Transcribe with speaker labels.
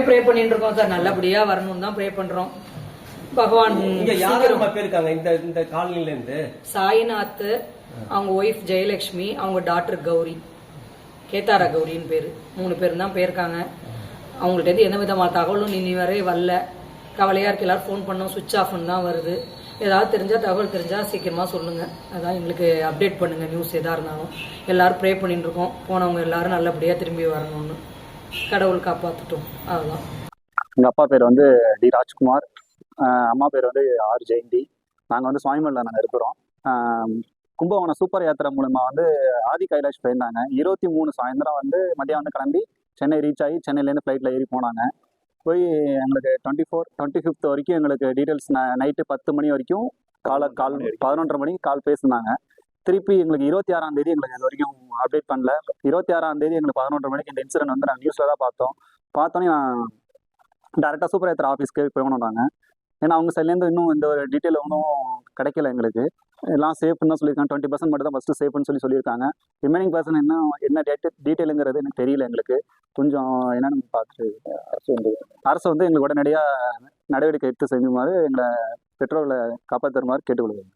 Speaker 1: Pray பண்ணிட்டு இருக்கோம் sir, நல்லபடியா வரணும் தான் ப்ரே பண்றோம். பகவான்
Speaker 2: இங்க யாரு இருக்காங்க இந்த காலனில இருந்து?
Speaker 1: சாய்நாத், அவங்க ஒய்ஃப் ஜெயலட்சுமி, அவங்க டாக்டர் கௌரி, கேதாரா கௌரின்னு பேரு, 3 பேர் தான் போயிருக்காங்க. அவங்கள்ட்ட இருந்து எந்த விதமான தகவலும் நீ வரை வரல. கவலையா இருக்கு, எல்லாரும் ஃபோன் பண்ணோம், சுவிட்ச் ஆஃப்னு தான் வருது. ஏதாவது தெரிஞ்சா தகவல் தெரிஞ்சா சீக்கிரமா சொல்லுங்க, அதான் எங்களுக்கு அப்டேட் பண்ணுங்க. நியூஸ் எதா இருந்தாலும் எல்லாரும் ப்ரே பண்ணிட்டு இருக்கோம். போனவங்க எல்லாரும் நல்லபடியா திரும்பி வரணும்னு கடவுள் காப்பாத்துட்டோம். அதுதான்.
Speaker 3: எங்கள் அப்பா பேர் வந்து டி ராஜ்குமார், அம்மா பேர் வந்து ஆர் ஜெயந்தி. நாங்கள் வந்து சுவாமிமலையில் நாங்கள் இருக்கிறோம். கும்பகோணம் சூப்பர் யாத்திரை மூலமா வந்து ஆதி கைலாஷ் போயிருந்தாங்க. 23 சாயந்தரம் வந்து மதியம் வந்து கிளம்பி சென்னை ரீச் ஆகி சென்னையிலேருந்து ஃப்ளைட்டில் ஏறி போனாங்க. போய் எங்களுக்கு 25 வரைக்கும் எங்களுக்கு டீட்டெயில்ஸ் நைட்டு 10 மணி வரைக்கும் கால் 11:30 மணிக்கு கால் பேசினாங்க. திருப்பி எங்களுக்கு 26ஆம் தேதி எங்களுக்கு இது வரைக்கும் அப்டேட் பண்ணல. 26ஆம் தேதி எங்களுக்கு 11:30 மணிக்கு இந்த இன்சிடென்ட் வந்து நாங்கள் நியூஸில் தான் பார்த்தோன்னே நான் டேரெக்டாக சூப்பர் யாத்திரை ஆஃபீஸ்க்கு போகணும் நாங்கள். ஏன்னா அவங்க சைட்லேருந்து இன்னும் இந்த ஒரு டீட்டெயில் ஒன்றும் கிடைக்கல எங்களுக்கு. எல்லாம் சேஃப்னு தான் சொல்லியிருக்காங்க. 20% மட்டும் தான் ஃபஸ்ட்டு சேஃப்னு சொல்லியிருக்காங்க. ரிமைனிங் பர்சன் என்ன டீட்டெயிலுங்கிறது எனக்கு தெரியல. எங்களுக்கு கொஞ்சம் என்னென்னு பார்த்துட்டு அரசு வந்து எங்களுக்கு உடனடியாக நடவடிக்கை எடுத்து செஞ்சுமாறு எங்களை பெற்றோர்களை காப்பாற்றுமாறு கேட்டுக்கொள்கிறேன்.